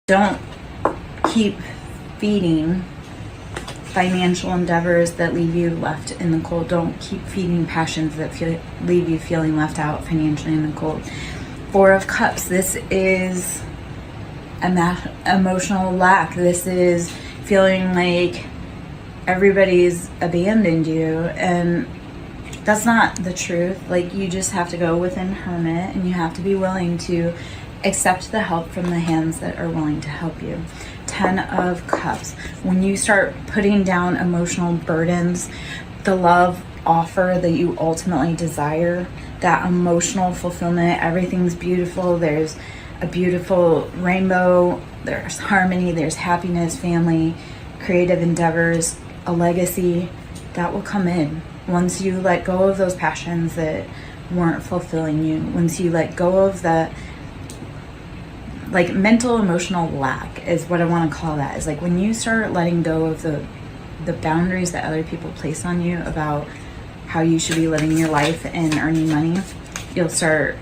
Don't keep feeding financial endeavors that leave you left in the cold. Don't keep feeding passions that leave you feeling left out financially in the cold. Four of Cups, this is emotional lack. This is feeling like everybody's abandoned you, and that's not the truth. Like, you just have to go within hermit, and you have to be willing to accept the help from the hands that are willing to help you. 10 of Cups, when you start putting down emotional burdens, the love offer that you ultimately desire, that emotional fulfillment, everything's beautiful, there's a beautiful rainbow, there's harmony, there's happiness, family, creative endeavors, a legacy, that will come in once you let go of those passions that weren't fulfilling you, once you let go of the like mental emotional lack is what I want to call that. Is like when you start letting go of the boundaries that other people place on you about how you should be living your life and earning money, you'll start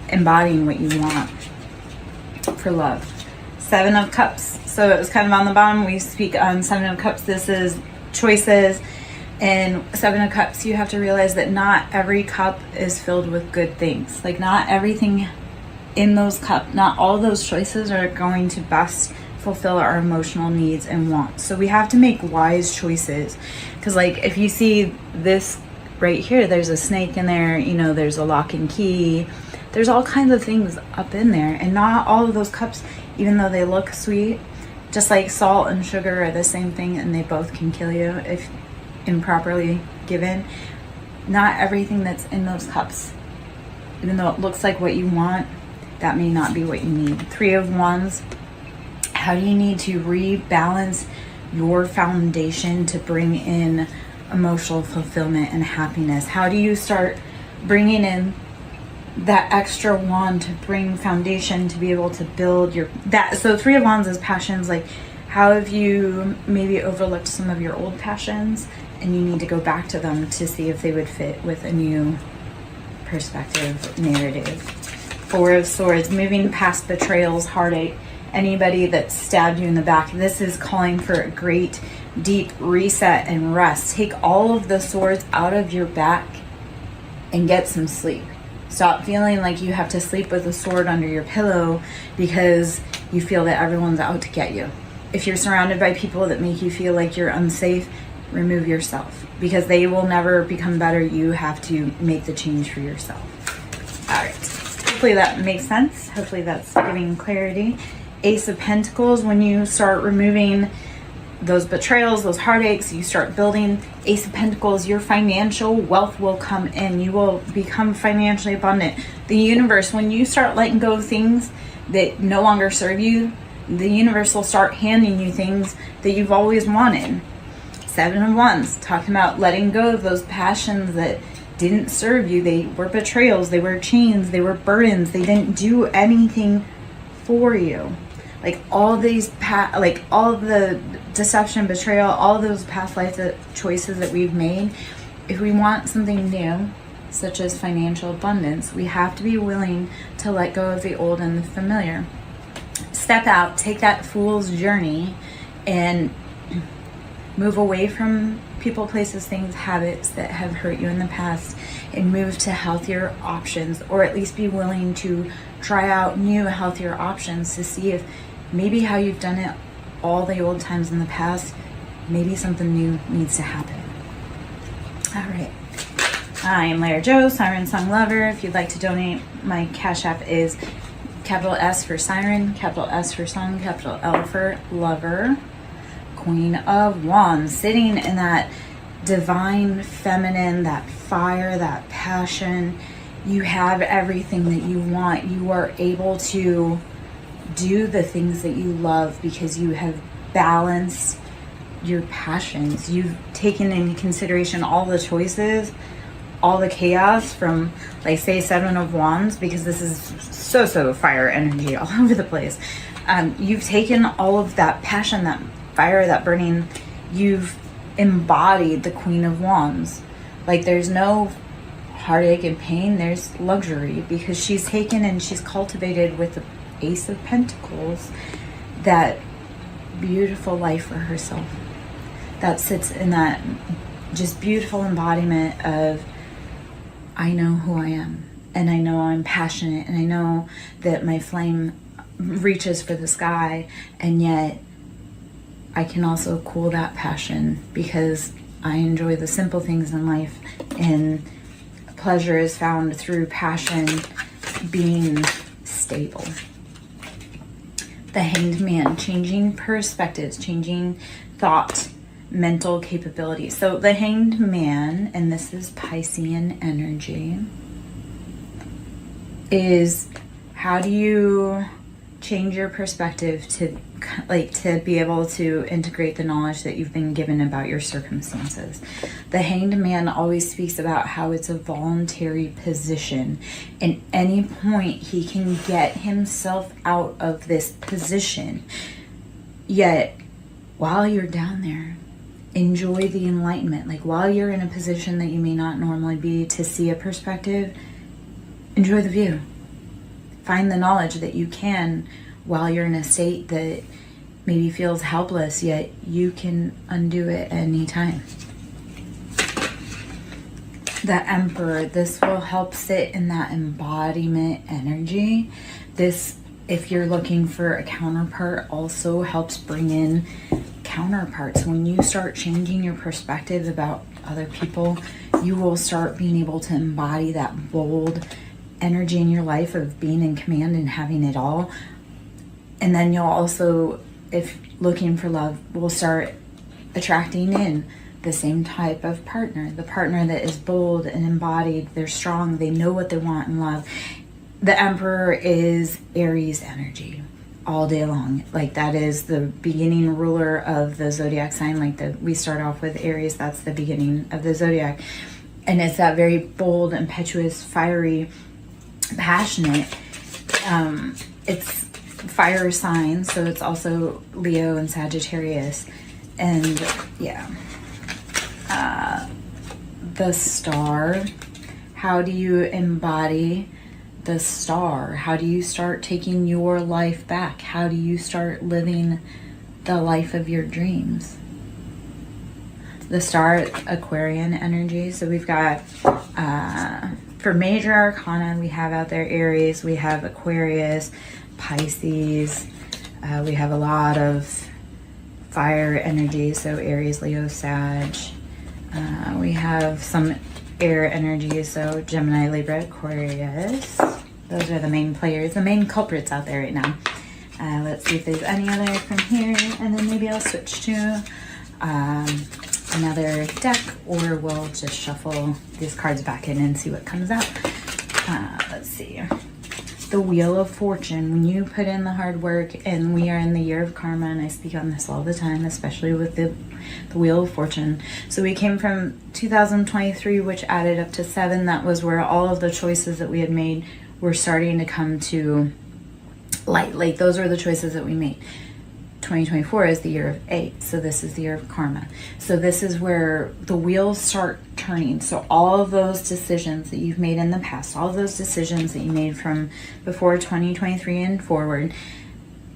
embodying what you want for love. 7 of Cups, so it was kind of on the bottom. We speak on 7 of Cups. This is choices. And 7 of Cups, you have to realize that not every cup is filled with good things. Like, not everything in those cups, not all those choices are going to best fulfill our emotional needs and wants. So we have to make wise choices. Because, like, if you see this right here, there's a snake in there, you know, there's a lock and key, there's all kinds of things up in there. And not all of those cups, even though they look sweet, just like salt and sugar are the same thing, and they both can kill you if improperly given. Not everything that's in those cups, even though it looks like what you want, that may not be what you need. 3 of Wands, how do you need to rebalance your foundation to bring in emotional fulfillment and happiness? How do you start bringing in that extra wand to bring foundation to be able to build your that? So 3 of Wands is passions. Like, how have you maybe overlooked some of your old passions, and you need to go back to them to see if they would fit with a new perspective, narrative. 4 of Swords, moving past betrayals, heartache, anybody that stabbed you in the back. This is calling for a great deep reset and rest. Take all of the swords out of your back and get some sleep. Stop feeling like you have to sleep with a sword under your pillow because you feel that everyone's out to get you. If you're surrounded by people that make you feel like you're unsafe, remove yourself, because they will never become better. You have to make the change for yourself. All right. Hopefully that makes sense. Hopefully that's giving clarity. Ace of Pentacles, when you start removing those betrayals, those heartaches, you start building. Ace of Pentacles, your financial wealth will come in. You will become financially abundant. The universe, when you start letting go of things that no longer serve you, the universe will start handing you things that you've always wanted. 7 of Wands, talking about letting go of those passions that didn't serve you. They were betrayals, they were chains, they were burdens, they didn't do anything for you. Like, all these like all the deception, betrayal, all those past life choices that we've made, if we want something new, such as financial abundance, we have to be willing to let go of the old and the familiar. Step out, take that fool's journey, and move away from people, places, things, habits that have hurt you in the past, and move to healthier options, or at least be willing to try out new, healthier options to see if maybe how you've done it all the old times in the past, maybe something new needs to happen. All right. I am Lara Jo, SirenSong Lover. If you'd like to donate, my Cash App is capital S for Siren, capital S for Song, capital L for Lover. Queen of Wands, sitting in that divine feminine, that fire, that passion. You have everything that you want. You are able to do the things that you love because you have balanced your passions. You've taken into consideration all the choices, all the chaos from, like, say, 7 of Wands, because this is so fire energy all over the place. You've taken all of that passion, that fire, that burning, you've embodied the Queen of Wands. Like, there's no heartache and pain, there's luxury, because she's taken and she's cultivated with the Ace of Pentacles that beautiful life for herself, that sits in that just beautiful embodiment of, I know who I am, and I know I'm passionate, and I know that my flame reaches for the sky, and yet I can also cool that passion because I enjoy the simple things in life, and pleasure is found through passion being stable. The Hanged Man, changing perspectives, changing thought, mental capability. So the Hanged Man, and this is Piscean energy, is how do you change your perspective to be able to integrate the knowledge that you've been given about your circumstances. The Hanged Man always speaks about how it's a voluntary position. At any point he can get himself out of this position. Yet while you're down there, enjoy the enlightenment. Like while you're in a position that you may not normally be to see a perspective, enjoy the view. Find the knowledge that you can while you're in a state that maybe feels helpless, yet you can undo it at any time. The Emperor, this will help sit in that embodiment energy. This, if you're looking for a counterpart, also helps bring in counterparts. When you start changing your perspective about other people, you will start being able to embody that bold energy in your life of being in command and having it all. And then you'll also, if looking for love, will start attracting in the same type of partner, the partner that is bold and embodied. They're strong, they know what they want in love. The Emperor is Aries energy all day long. Like that is the beginning ruler of the zodiac sign. Like we start off with Aries, that's the beginning of the zodiac. And it's that very bold, impetuous, fiery, passionate. It's fire signs, so it's also Leo and Sagittarius. And yeah, the Star, how do you embody the Star? How do you start taking your life back? How do you start living the life of your dreams? The Star, Aquarian energy. So we've got for major arcana, we have out there Aries, we have Aquarius, Pisces, we have a lot of fire energy, so Aries, Leo, Sag. We have some air energy, so Gemini, Libra, Aquarius. Those are the main players, the main culprits out there right now. Let's see if there's any other from here, and then maybe I'll switch to another deck, or we'll just shuffle these cards back in and see what comes out. Let's see. The Wheel of Fortune. When you put in the hard work, and we are in the year of karma, and I speak on this all the time, especially with the Wheel of Fortune. So we came from 2023, which added up to 7. That was where all of the choices that we had made were starting to come to light. Like those are the choices that we made. 2024 is the year of 8, so this is the year of karma. So this is where the wheels start turning. So all of those decisions that you've made in the past, all of those decisions that you made from before 2023 and forward,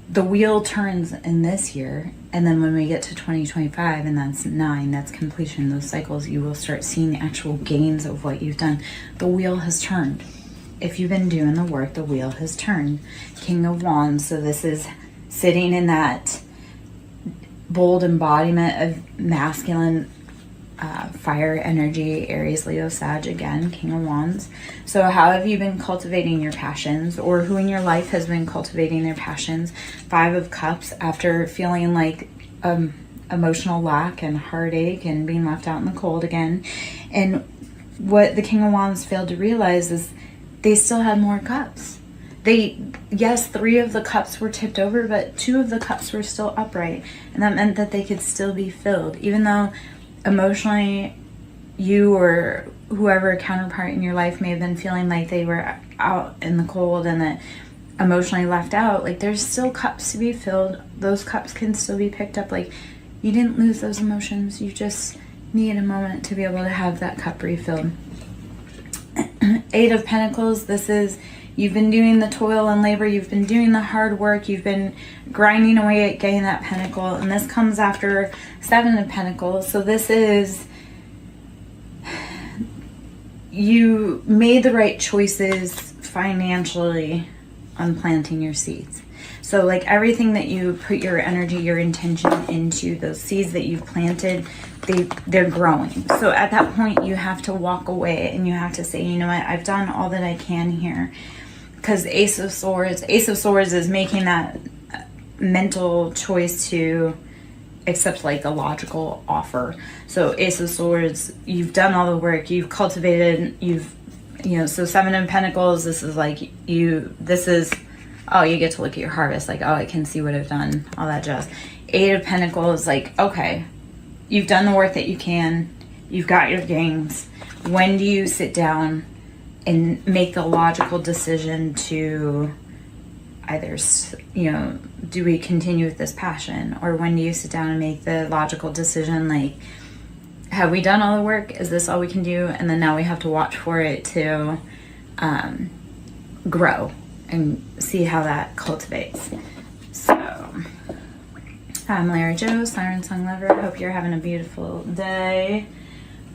the wheel turns in this year. And then when we get to 2025, and that's 9, that's completion, those cycles, you will start seeing the actual gains of what you've done. The wheel has turned. If you've been doing the work, the wheel has turned. King of Wands, so this is sitting in that bold embodiment of masculine fire energy, Aries, Leo, Sag, again, King of Wands. So how have you been cultivating your passions, or who in your life has been cultivating their passions? 5 of Cups, after feeling like emotional lack and heartache and being left out in the cold again. And what the King of Wands failed to realize is they still had more cups. Yes, 3 of the cups were tipped over, but 2 of the cups were still upright. And that meant that they could still be filled. Even though emotionally you or whoever counterpart in your life may have been feeling like they were out in the cold and that emotionally left out, like there's still cups to be filled. Those cups can still be picked up. Like you didn't lose those emotions. You just need a moment to be able to have that cup refilled. 8 of Pentacles, this is You've been doing the toil and labor. You've been doing the hard work. You've been grinding away at getting that pentacle. And this comes after 7 of Pentacles. So this is, you made the right choices financially on planting your seeds. So like everything that you put your energy, your intention into, those seeds that you've planted, they're growing. So at that point you have to walk away and you have to say, you know what, I've done all that I can here. Because Ace of Swords is making that mental choice to accept like a logical offer. So Ace of Swords, you've done all the work, you've cultivated, so 7 of Pentacles, this is like oh, you get to look at your harvest, like, oh, I can see what I've done, all that jazz. 8 of Pentacles, like, okay, you've done the work that you can, you've got your gains. When do you sit down and make the logical decision to either, do we continue with this passion? Or when do you sit down and make the logical decision, like, have we done all the work? Is this all we can do? And then now we have to watch for it to grow and see how that cultivates. So, I'm Lara Jo, SirenSong lover. Hope you're having a beautiful day.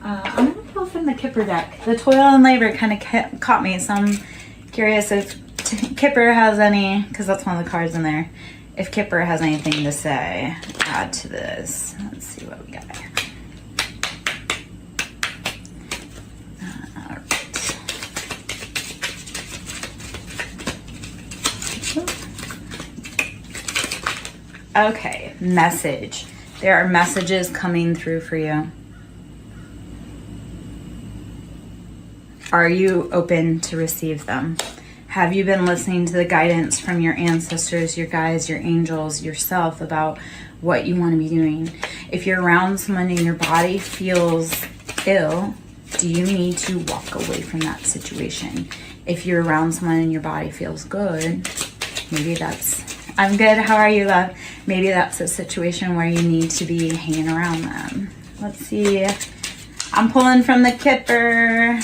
I'm going to pull from the Kipper deck. The toil and labor kind of caught me, so I'm curious if Kipper has any, because that's one of the cards in there, if Kipper has anything to say, add to this. Let's see what we got here. Okay, message. There are messages coming through for you. Are you open to receive them? Have you been listening to the guidance from your ancestors, your guides, your angels, yourself about what you want to be doing? If you're around someone and your body feels ill, do you need to walk away from that situation? If you're around someone and your body feels good, maybe that's, I'm good, how are you, love? Maybe that's a situation where you need to be hanging around them. Let's see. I'm pulling from the Kipper.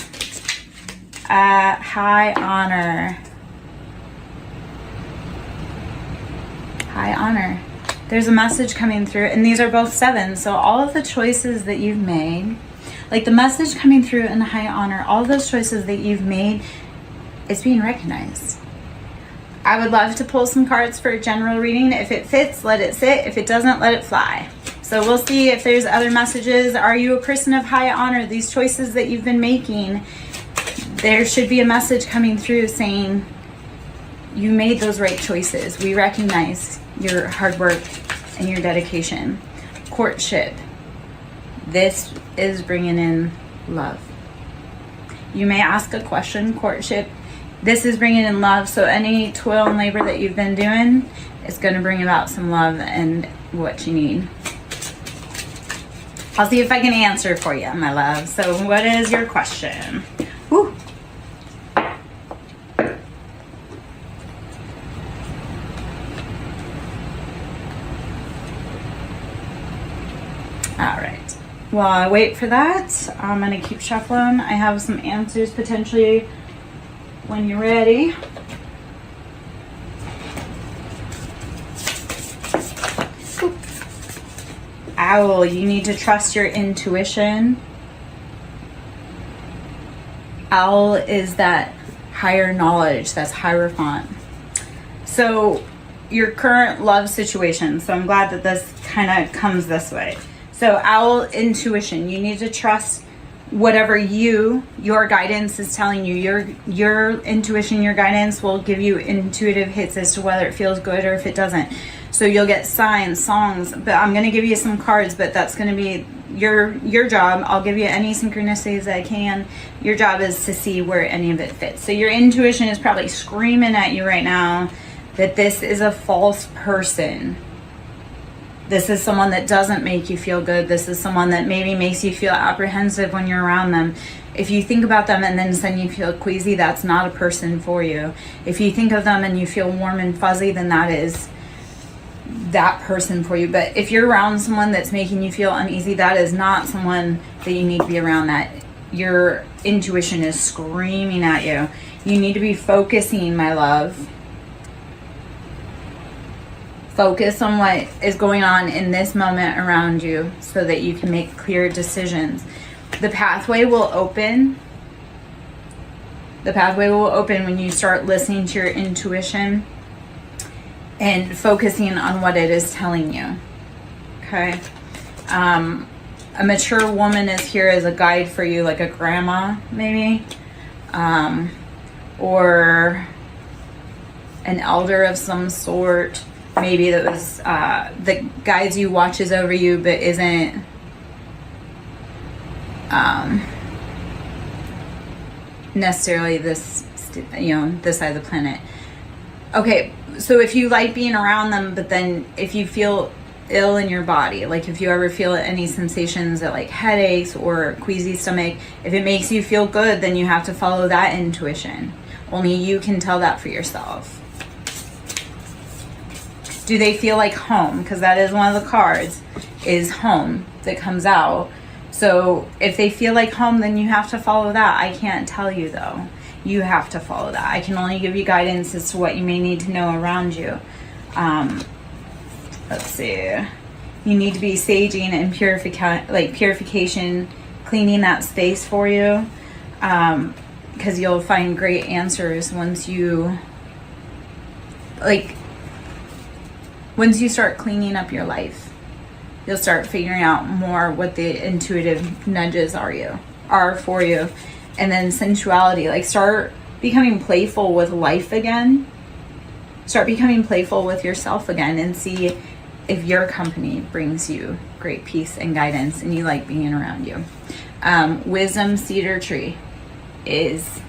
High honor. High honor. There's a message coming through, and these are both 7. So all of the choices that you've made, like the message coming through in high honor, all of those choices that you've made, it's being recognized. I would love to pull some cards for a general reading. If it fits, let it sit. If it doesn't, let it fly. So we'll see if there's other messages. Are you a person of high honor? These choices that you've been making, there should be a message coming through saying you made those right choices. We recognize your hard work and your dedication. Courtship. This is bringing in love. You may ask a question. Courtship. This is bringing in love. So any toil and labor that you've been doing is going to bring about some love and what you need. I'll see if I can answer for you, my love. So what is your question? Whew. All right. While I wait for that, I'm going to keep shuffling. I have some answers potentially when you're ready. Ooh. Owl, you need to trust your intuition. Owl is that higher knowledge, that's Hierophant. So your current love situation, so I'm glad that this kind of comes this way. So owl, intuition, you need to trust whatever your guidance is telling you. Your intuition, your guidance will give you intuitive hits as to whether it feels good or if it doesn't. So you'll get signs, songs, but I'm going to give you some cards, but that's going to be your job. I'll give you any synchronicities that I can. Your job is to see where any of it fits. So your intuition is probably screaming at you right now that this is a false person. This is someone that doesn't make you feel good. This is someone that maybe makes you feel apprehensive when you're around them. If you think about them and then suddenly you feel queasy, that's not a person for you. If you think of them and you feel warm and fuzzy, then that is that person for you. But if you're around someone that's making you feel uneasy, that is not someone that you need to be around. That your intuition is screaming at you. You need to be focusing, my love. Focus on what is going on in this moment around you so that you can make clear decisions. The pathway will open. The pathway will open when you start listening to your intuition and focusing on what it is telling you. Okay? A mature woman is here as a guide for you, like a grandma, maybe. Or an elder of some sort. Maybe that was that guides you, watches over you, but isn't necessarily this, this side of the planet. Okay, so if you like being around them, but then if you feel ill in your body, like if you ever feel any sensations of like headaches or queasy stomach, if it makes you feel good, then you have to follow that intuition. Only you can tell that for yourself. Do they feel like home? Because that is one of the cards, is home, that comes out. So if they feel like home, then you have to follow that. I can't tell you though. You have to follow that. I can only give you guidance as to what you may need to know around you. Let's see. You need to be saging and purification, cleaning that space for you. Because you'll find great answers once you start cleaning up your life. You'll start figuring out more what the intuitive nudges are for you. And then sensuality, like start becoming playful with life again. Start becoming playful with yourself again and see if your company brings you great peace and guidance and you like being around you. Wisdom cedar tree is,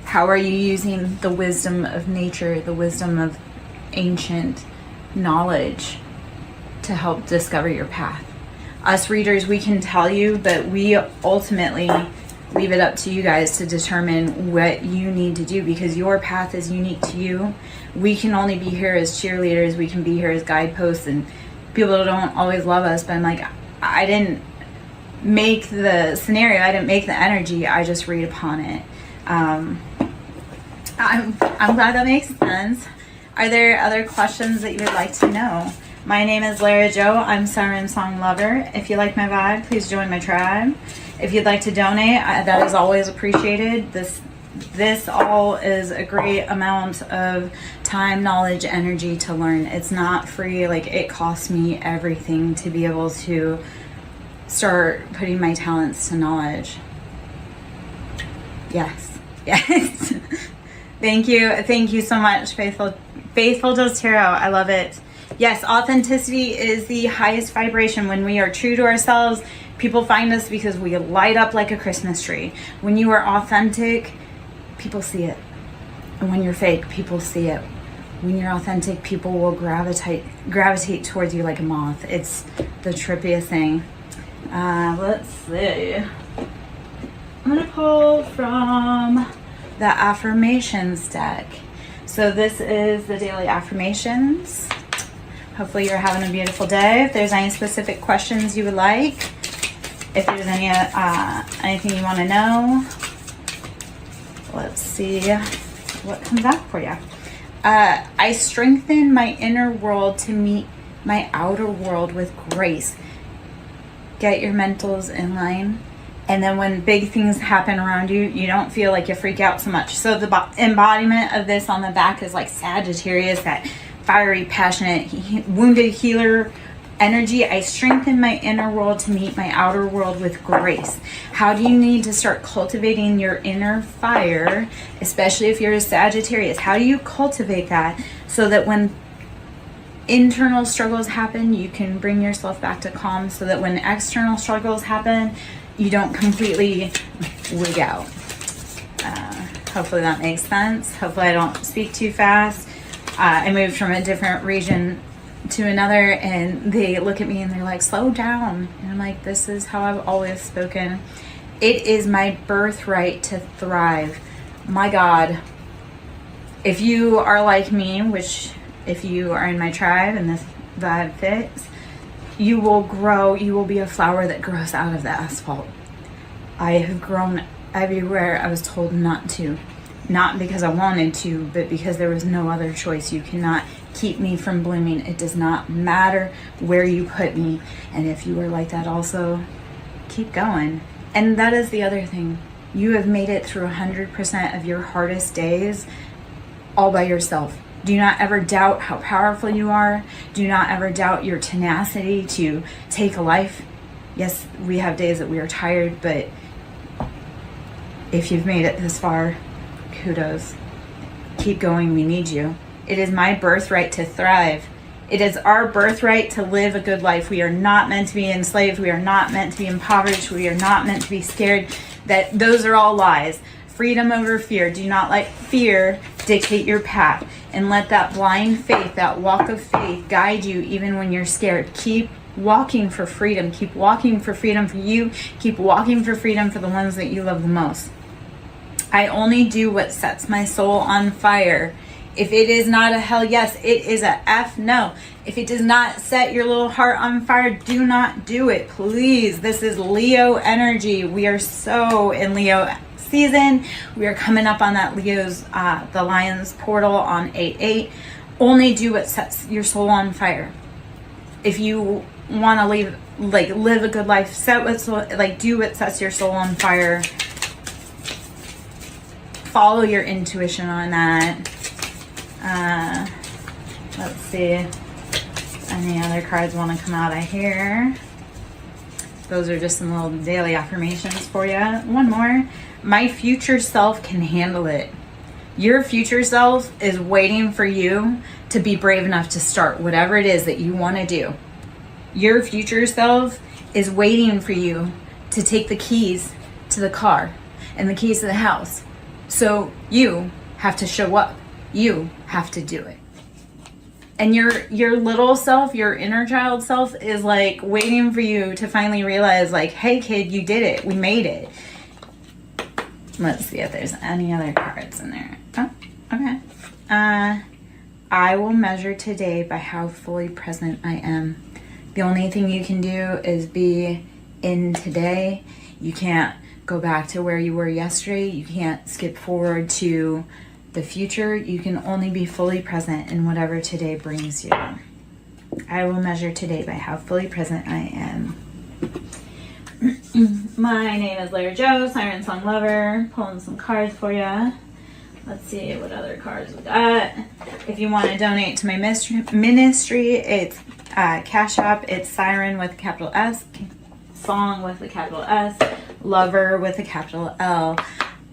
how are you using the wisdom of nature, the wisdom of ancient knowledge to help discover your path? Us readers, we can tell you, but we ultimately leave it up to you guys to determine what you need to do, because your path is unique to you. We can only be here as cheerleaders, we can be here as guideposts, and people don't always love us, but I'm like, I didn't make the scenario, I didn't make the energy, I just read upon it. I'm glad that makes sense. Are there other questions that you would like to know? My name is Lara Jo. I'm SirenSong lover. If you like my vibe, please join my tribe. If you'd like to donate, that is always appreciated. This all is a great amount of time, knowledge, energy to learn. It's not free. Like, it costs me everything to be able to start putting my talents to knowledge. Yes. Thank you so much, Faithful Does Tarot. I love it. Yes, authenticity is the highest vibration. When we are true to ourselves, people find us because we light up like a Christmas tree. When you are authentic, people see it. And when you're fake, people see it. When you're authentic, people will gravitate towards you like a moth. It's the trippiest thing. Let's see. I'm going to pull from the affirmations deck. So this is the daily affirmations. Hopefully you're having a beautiful day. If there's any specific questions you would like, if there's anything you want to know, let's see what comes out for you. I strengthen my inner world to meet my outer world with grace. Get your mentals in line. And then when big things happen around you, you don't feel like you freak out so much. So the embodiment of this on the back is like Sagittarius, that fiery, passionate, wounded healer energy. I strengthen my inner world to meet my outer world with grace. How do you need to start cultivating your inner fire, especially if you're a Sagittarius? How do you cultivate that so that when internal struggles happen, you can bring yourself back to calm, so that when external struggles happen, you don't completely wig out? Hopefully that makes sense. Hopefully I don't speak too fast. I moved from a different region to another, and they look at me and they're like, slow down. And I'm like, this is how I've always spoken. It is my birthright to thrive. My God, if you are like me, which if you are in my tribe and this vibe fits, you will grow. You will be a flower that grows out of the asphalt. I have grown everywhere I was told not to. Not because I wanted to, but because there was no other choice. You cannot keep me from blooming. It does not matter where you put me. And if you were like that also, keep going. And that is the other thing. You have made it through 100% of your hardest days all by yourself. Do not ever doubt how powerful you are. Do not ever doubt your tenacity to take a life. Yes, we have days that we are tired, but if you've made it this far, kudos. Keep going. We need you. It is my birthright to thrive. It is our birthright to live a good life. We are not meant to be enslaved. We are not meant to be impoverished. We are not meant to be scared. Those are all lies. Freedom over fear. Do not let fear dictate your path, and let that blind faith, that walk of faith, guide you even when you're scared. Keep walking for freedom. Keep walking for freedom for you. Keep walking for freedom for the ones that you love the most. I only do what sets my soul on fire. If it is not a hell yes, it is a F no. If it does not set your little heart on fire, do not do it, please. This is Leo energy. We are so in Leo season. We are coming up on that Leo's, the Lion's portal on 8/8. Only do what sets your soul on fire. If you want to live a good life, do what sets your soul on fire. Follow your intuition on that. Let's see. Any other cards want to come out of here? Those are just some little daily affirmations for you. One more. My future self can handle it. Your future self is waiting for you to be brave enough to start whatever it is that you want to do. Your future self is waiting for you to take the keys to the car and the keys to the house. So you have to show up. You have to do it. And your little self, your inner child self is like waiting for you to finally realize like, hey kid, you did it. We made it. Let's see if there's any other cards in there. Oh, okay. I will measure today by how fully present I am. The only thing you can do is be in today. You can't go back to where you were yesterday. You can't skip forward to the future. You can only be fully present in whatever today brings you. I will measure today by how fully present I am. My name is Larry Joe, SirenSong lover. Pulling some cards for you. Let's see what other cards we got. If you want to donate to my ministry, it's Cash App. It's Siren with a capital S, Song with a capital S, Lover with a capital L.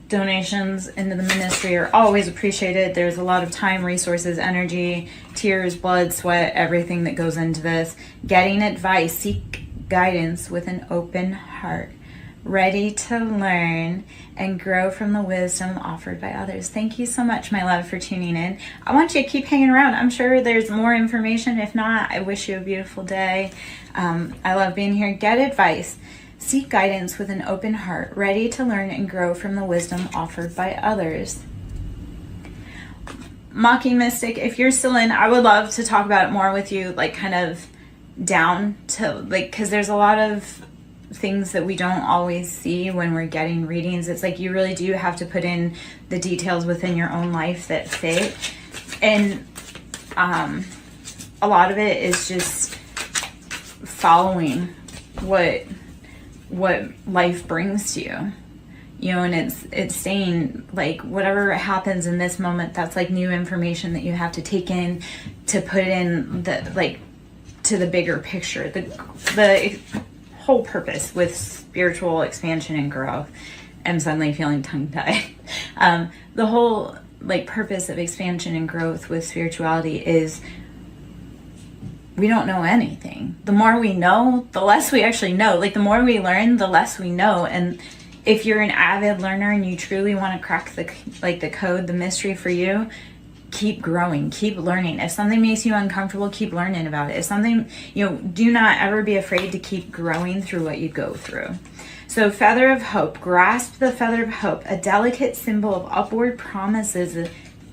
Donations into the ministry are always appreciated. There's a lot of time, resources, energy, tears, blood, sweat, everything that goes into this. Getting advice, seek guidance with an open heart. Ready to learn and grow from the wisdom offered by others. Thank you so much, my love, for tuning in. I want you to keep hanging around. I'm sure there's more information. If not, I wish you a beautiful day. I love being here. Get advice. Seek guidance with an open heart, ready to learn and grow from the wisdom offered by others. Mocking Mystic, if you're still in, I would love to talk about it more with you, like kind of down to, like, because there's a lot of things that we don't always see when we're getting readings. It's like you really do have to put in the details within your own life that fit. And a lot of it is just following what life brings to you, you know, and it's saying like whatever happens in this moment, that's like new information that you have to take in to put in the, like, to the bigger picture, the whole purpose with spiritual expansion and growth. I'm suddenly feeling tongue-tied. The whole like purpose of expansion and growth with spirituality is we don't know anything. The more we know, the less we actually know. Like the more we learn, the less we know. And if you're an avid learner and you truly want to crack the code, the mystery for you, keep growing, keep learning. If something makes you uncomfortable, keep learning about it. If something, you know, do not ever be afraid to keep growing through what you go through. So Feather of Hope, grasp the feather of hope, a delicate symbol of upward promises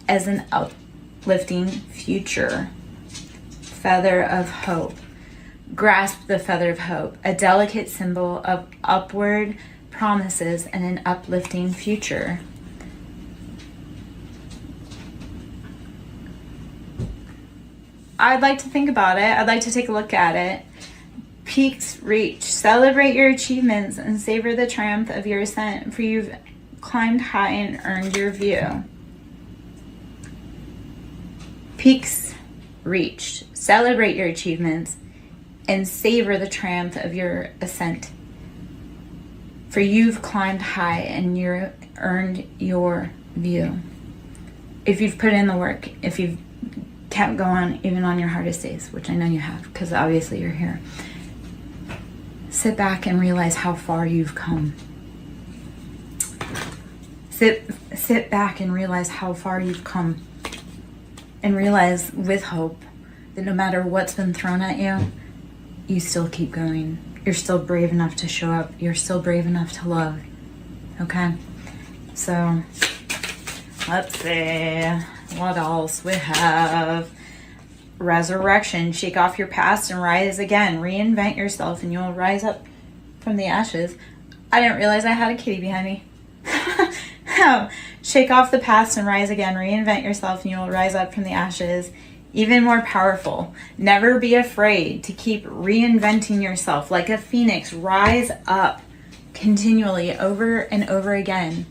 as an uplifting future. Feather of Hope. Grasp the feather of hope, a delicate symbol of upward promises, and an uplifting future. I'd like to think about it. I'd like to take a look at it. Peaks reached. Celebrate your achievements and savor the triumph of your ascent, for you've climbed high and earned your view. Peaks reached. Celebrate your achievements and savor the triumph of your ascent, for you've climbed high and you've earned your view. If you've put in the work, if you've kept going even on your hardest days, which I know you have, because obviously you're here, sit back and realize how far you've come. Sit back and realize how far you've come, and realize with hope that no matter what's been thrown at you, you still keep going. You're still brave enough to show up. You're still brave enough to love. Okay? So, let's see. What else we have? Resurrection. Shake off your past and rise again. Reinvent yourself and you'll rise up from the ashes. I didn't realize I had a kitty behind me. Shake off the past and rise again. Reinvent yourself and you will rise up from the ashes. Even more powerful. Never be afraid to keep reinventing yourself. Like a phoenix, rise up continually over and over again.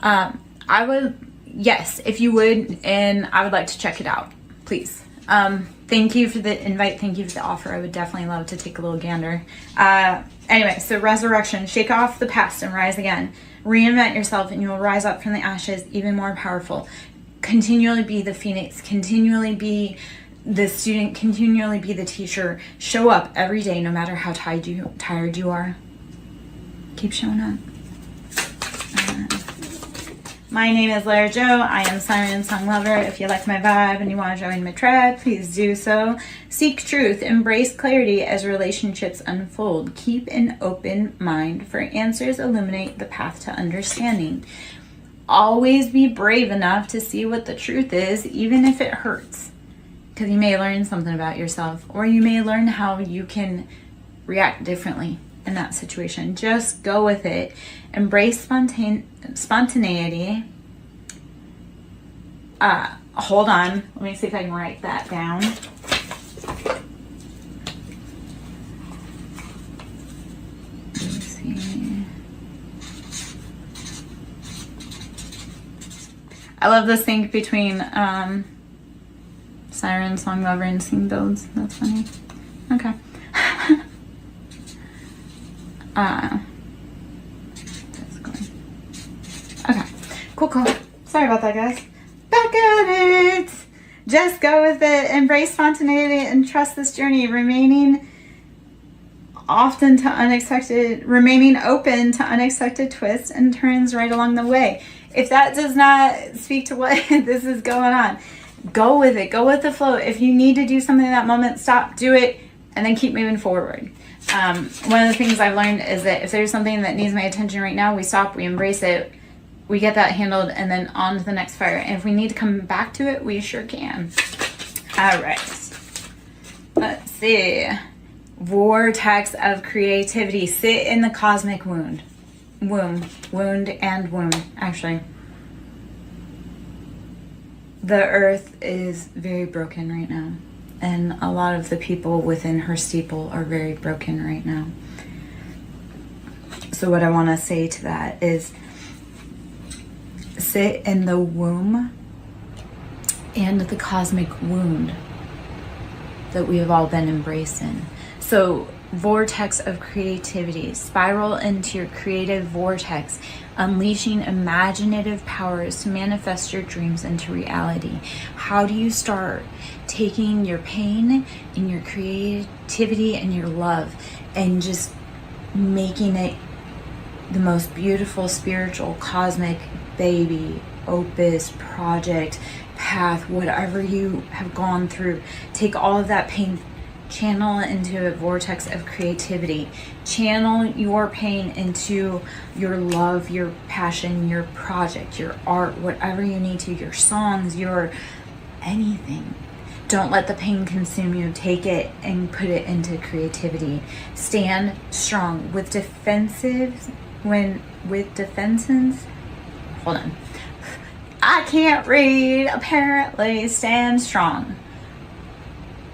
I would, yes, if you would, and I would like to check it out, please. Thank you for the invite. Thank you for the offer. I would definitely love to take a little gander. Anyway, so resurrection. Shake off the past and rise again. Reinvent yourself and you will rise up from the ashes, even more powerful. Continually be the phoenix. Continually be the student. Continually be the teacher. Show up every day, no matter how tired you are. Keep showing up. My name is Lara Jo. I am SirenSong lover. If you like my vibe and you want to join my tribe, please do so. Seek truth. Embrace clarity as relationships unfold. Keep an open mind, for answers illuminate the path to understanding. Always be brave enough to see what the truth is, even if it hurts. Because you may learn something about yourself, or you may learn how you can react differently in that situation. Just go with it. Embrace spontaneity. Hold on. Let me see if I can write that down. Let me see. I love the sync between SirenSong lover and Sing Builds. That's funny. Okay. Okay, cool. Sorry about that, guys. Back at it. Just go with it. Embrace spontaneity and trust this journey. Remaining open to unexpected twists and turns right along the way. If that does not speak to what this is going on, go with it. Go with the flow. If you need to do something in that moment, stop, do it, and then keep moving forward. One of the things I've learned is that if there's something that needs my attention right now, we stop, we embrace it, we get that handled, and then on to the next fire. And if we need to come back to it, we sure can. All right. Let's see. Vortex of creativity. Sit in the cosmic wound, actually. The earth is very broken right now. And a lot of the people within her steeple are very broken right now. So what I want to say to that is sit in the womb and the cosmic wound that we have all been embraced in. So vortex of creativity. Spiral into your creative vortex, unleashing imaginative powers to manifest your dreams into reality. How do you start? Taking your pain and your creativity and your love and just making it the most beautiful, spiritual, cosmic baby, opus, project, path, whatever you have gone through. Take all of that pain, channel it into a vortex of creativity. Channel your pain into your love, your passion, your project, your art, whatever you need to, your songs, your anything. Don't let the pain consume you. Take it and put it into creativity. Stand strong. With defenses, hold on. I can't read, apparently. Stand strong.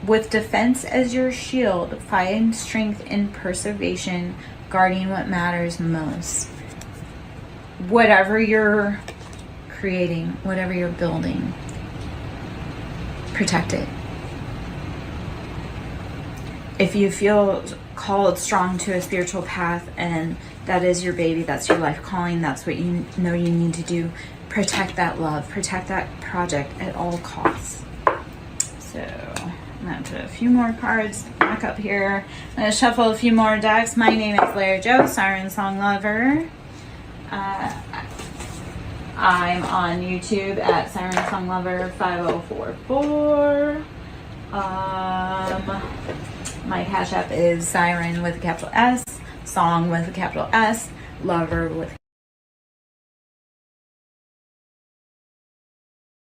With defense as your shield, find strength in preservation, guarding what matters most. Whatever you're creating, whatever you're building, protect it. If you feel called strong to a spiritual path and that is your baby, that's your life calling, that's what you know you need to do, protect that love, protect that project at all costs. So I'm going to put a few more cards back up here. I'm going to shuffle a few more decks. My name is Larry Joe, SirenSong Lover. I'm on YouTube at SirenSong Lover 5044. My Cash App is Siren with a capital S, Song with a capital S, Lover with